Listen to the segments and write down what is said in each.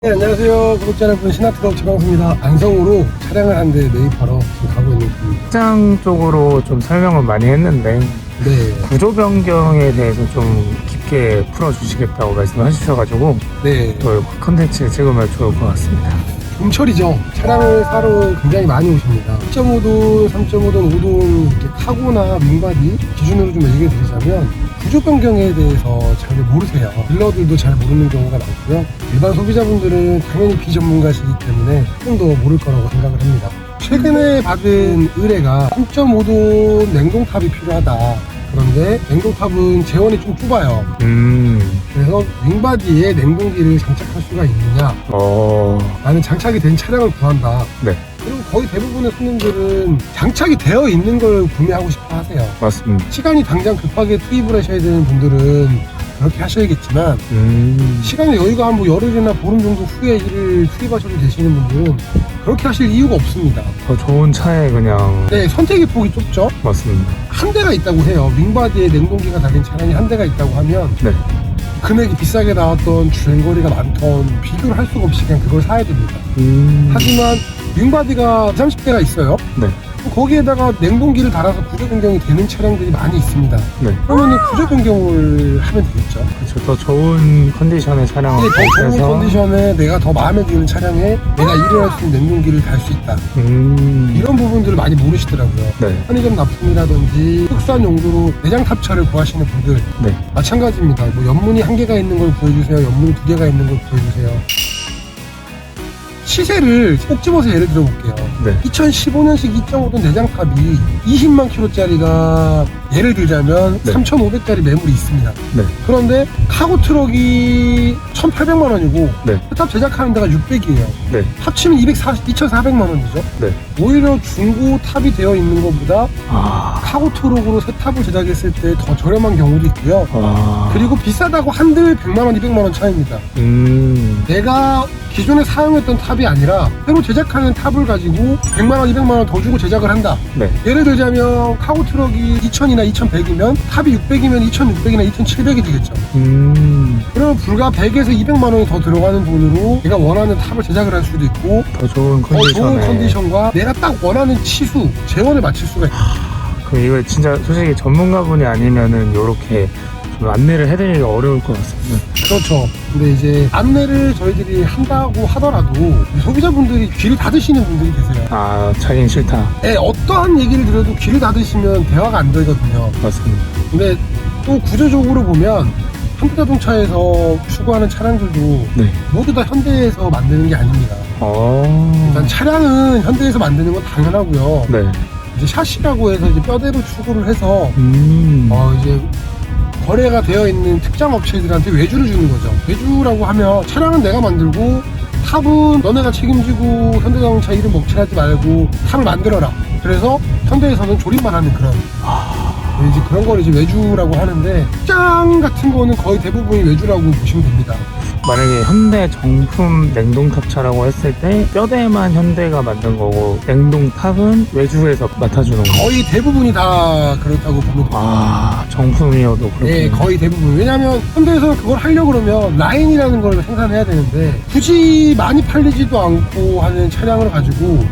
네, 안녕하세요. 구독자 여러분, 신화트럭 최광수입니다. 안성으로 차량을 한 대 매입하러 지금 가고 있는 중입니다. 시장 쪽으로 좀 설명을 많이 했는데 네, 구조 변경에 대해서 좀 깊게 풀어주시겠다고 말씀하셔가지고 네. 또 컨텐츠 찍으면 좋을 것 같습니다. 봄철이죠. 차량을 사러 굉장히 많이 오십니다. 2.5돈, 3.5돈, 5돈 이렇게 카고나 윙바디 기준으로 좀 얘기해 드리자면 구조 변경에 대해서 잘 모르세요. 딜러들도 잘 모르는 경우가 많고요. 일반 소비자분들은 당연히 비전문가시기 때문에 조금 더 모를 거라고 생각을 합니다. 최근에 받은 의뢰가 3.5돈 냉동탑이 필요하다. 그런데 냉동탑은 재원이 좀 좁아요. 그래서 윙바디에 냉동기를 장착할 수가 있느냐, 나는 장착이 된 차량을 구한다. 네, 그리고 거의 대부분의 손님들은 장착이 되어 있는 걸 구매하고 싶어 하세요. 맞습니다. 시간이 당장 급하게 투입을 하셔야 되는 분들은 그렇게 하셔야겠지만 시간의 여유가 한 뭐 열흘이나 보름 정도 후에 일을 투입하셔도 되시는 분들은 그렇게 하실 이유가 없습니다. 더 좋은 차에 그냥 네, 선택의 폭이 좁죠. 맞습니다. 한 대가 있다고 해요. 윙바디에 냉동기가 달린 차량이 한 대가 있다고 하면 네, 금액이 비싸게 나왔던 주행거리가 많던 비교를 할 수가 없이 그냥 그걸 사야 됩니다. 하지만 윙바디가 30대가 있어요. 네, 거기에다가 냉동기를 달아서 구조 변경이 되는 차량들이 많이 있습니다. 네. 그러면 구조 변경을 하면 되겠죠. 그렇죠. 더 좋은 컨디션의 차량을 더 좋은 구입해서 컨디션에 내가 더 마음에 드는 차량에 내가 일을 할 수 있는 냉동기를 달 수 있다. 이런 부분들을 많이 모르시더라고요. 네, 편의점 납품이라든지 특수한 용도로 내장 탑차를 구하시는 분들 네, 마찬가지입니다. 뭐 연문이 한 개가 있는 걸 구해주세요. 연문이 두 개가 있는 걸 구해주세요. 시세를 꼭 집어서 예를 들어볼게요. 네, 2015년식 2.5돈 내장탑이 20만 킬로짜리가 예를 들자면 네. 3,500짜리 매물이 있습니다. 네, 그런데 카고 트럭이 1,800만 원이고 네, 탑 제작하는 데가 600이에요. 네, 합치면 2,400만 원이죠. 네. 오히려 중고 탑이 되어 있는 것보다 카고 트럭으로 새 탑을 제작했을 때 더 저렴한 경우도 있고요. 그리고 비싸다고 한들 100만 원, 200만 원 차이입니다. 내가 기존에 사용했던 탑이 아니라 새로 제작하는 탑을 가지고 100만 원, 200만 원 더 주고 제작을 한다. 네. 예를 들자면 카고 트럭이 2,000이나 2,100이면 탑이 600이면 2,600이나 2,700이 되겠죠. 그러면 불과 100에서 200만 원이 더 들어가는 돈으로 내가 원하는 탑을 제작을 할 수도 있고 더 좋은 더 좋은 컨디션에. 컨디션과 내가 딱 원하는 치수, 재원을 맞출 수가 있다. 그럼 이거 진짜 솔직히 전문가분이 아니면은 요렇게 좀 안내를 해드리기가 어려울 것 같습니다. 그렇죠. 근데 이제 안내를 저희들이 한다고 하더라도 소비자분들이 귀를 닫으시는 분들이 계세요. 자긴 싫다. 네, 어떠한 얘기를 들어도 귀를 닫으시면 대화가 안 되거든요. 맞습니다. 근데 또 구조적으로 보면 현대자동차에서 추구하는 차량들도 네. 모두 다 현대에서 만드는 게 아닙니다. 일단 차량은 현대에서 만드는 건 당연하고요. 네. 이제 샤시라고 해서 이제 뼈대로 추구를 해서 이제 거래가 되어 있는 특정 업체들한테 외주를 주는 거죠. 외주라고 하면 차량은 내가 만들고 탑은 너네가 책임지고 현대자동차 이름 먹칠하지 말고 탑을 만들어라. 그래서 현대에서는 조립만 하는 그런 이제 그런 걸 이제 외주라고 하는데 짱 같은 거는 거의 대부분이 외주라고 보시면 됩니다. 만약에 현대 정품 냉동탑차라고 했을 때 뼈대만 현대가 만든 거고 냉동탑은 외주에서 맡아주는 거. 거의 대부분이 다 그렇다고 보면 됩니다. 정품이어도 그렇군요. 네, 거의 대부분. 왜냐하면 현대에서 그걸 하려고 그러면 라인이라는 걸 생산해야 되는데 굳이 많이 팔리지도 않고 하는 차량을 가지고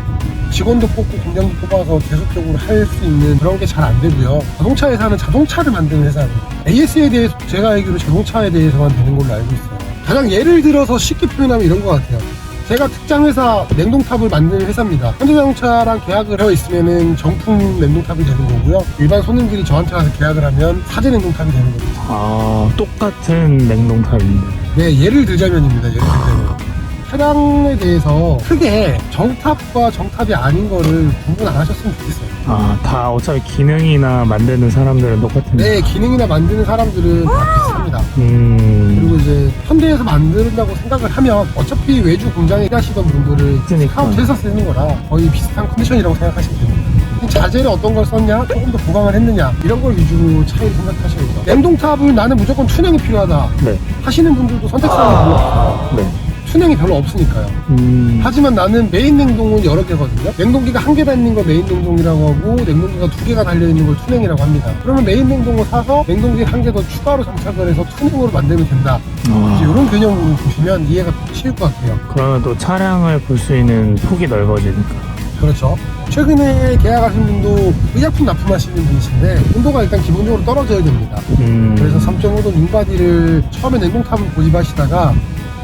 직원도 뽑고 공장도 뽑아서 계속적으로 할 수 있는 그런 게 잘 안 되고요. 자동차 회사는 자동차를 만드는 회사입니다. AS에 대해서 제가 알기로 자동차에 대해서만 되는 걸로 알고 있어요. 가장 예를 들어서 쉽게 표현하면 이런 것 같아요. 제가 특장 회사 냉동탑을 만드는 회사입니다. 현대자동차랑 계약을 하여 있으면은 정품 냉동탑이 되는 거고요. 일반 손님들이 저한테 와서 계약을 하면 사제 냉동탑이 되는 겁니다. 똑같은 냉동탑인데. 네, 예를 들자면입니다. 예를 들자면. 차량에 대해서 크게 정탑과 정탑이 아닌 거를 구분 안 하셨으면 좋겠어요. 다 어차피 기능이나 만드는 사람들은 똑같은. 네, 기능이나 만드는 사람들은 다 비슷합니다. 그리고 그리고 이제 현대에서 만든다고 생각을 하면 어차피 외주 공장에 일하시던 분들을 그러니까. 사업체에서 쓰는 거라 거의 비슷한 컨디션이라고 생각하시면 됩니다. 자재를 어떤 걸 썼냐, 조금 더 보강을 했느냐 이런 걸 위주로 차이를 생각하셔야죠. 냉동탑을 나는 무조건 투명이 필요하다 네. 하시는 분들도 선택사항이 별로 없어요. 네. 투명이 별로 없으니까요. 하지만 나는 메인 냉동은 여러 개거든요. 냉동기가 한 개 달린 걸 메인 냉동이라고 하고 냉동기가 두 개가 달려있는 걸 투냉이라고 합니다. 그러면 메인 냉동을 사서 냉동기 한 개 더 추가로 장착을 해서 투냉으로 만들면 된다. 이제 이런 그런 개념으로 보시면 이해가 쉬울 것 같아요. 그러면 또 차량을 볼 수 있는 폭이 넓어지니까. 그렇죠. 최근에 계약하신 분도 의약품 납품하시는 분이신데 온도가 일단 기본적으로 떨어져야 됩니다. 그래서 3.5도 윙바디를 처음에 냉동탑을 고집하시다가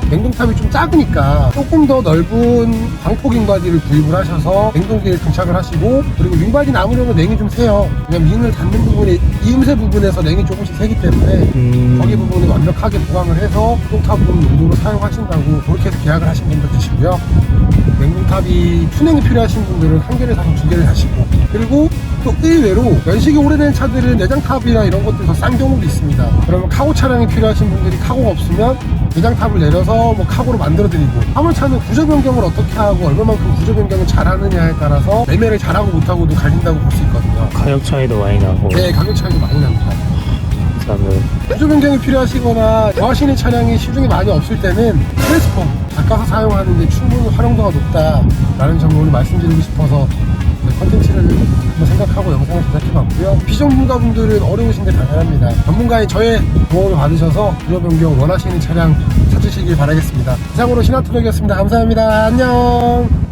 냉동탑이 좀 작으니까 조금 더 넓은 광폭 윙바디를 구입을 하셔서 냉동기에 장착을 하시고, 그리고 윙바디 남으려면 냉이 좀 세요. 왜냐면 윙을 닫는 부분에 이음새 부분에서 냉이 조금씩 새기 때문에 거기 부분을 완벽하게 보강을 해서 냉동탑 용도로 사용하신다고 그렇게 해서 계약을 하신 분도 계시고요. 냉동탑이 투냉이 필요하신 분들은 한 개를 사서 두 개를 사시고, 그리고 또 의외로 연식이 오래된 차들은 내장탑이나 이런 것들이 더 싼 경우도 있습니다. 그러면 카고 차량이 필요하신 분들이 카고가 없으면 내장탑을 내려서 뭐 카고로 만들어 드리고, 화물차는 구조 변경을 어떻게 하고 얼마만큼 구조 변경을 잘하느냐에 따라서 매매를 잘하고 못하고도 갈린다고 볼 수 있거든요. 가격 차이도 많이 나고. 네, 가격 차이도 많이 납니다. 저는 구조 변경이 필요하시거나 좋아하시는 차량이 시중에 많이 없을 때는 트랜스폼 바꿔서 사용하는 게 충분히 활용도가 높다라는 점을 오늘 말씀드리고 싶어서 컨텐츠를 한번 생각하고 영상을 제작해봤고요. 비전문가분들은 어려우신데 당연합니다. 전문가인 저의 도움을 받으셔서 구조 변경 원하시는 차량 찾으시길 바라겠습니다. 이상으로 신한트럭이었습니다. 감사합니다. 안녕.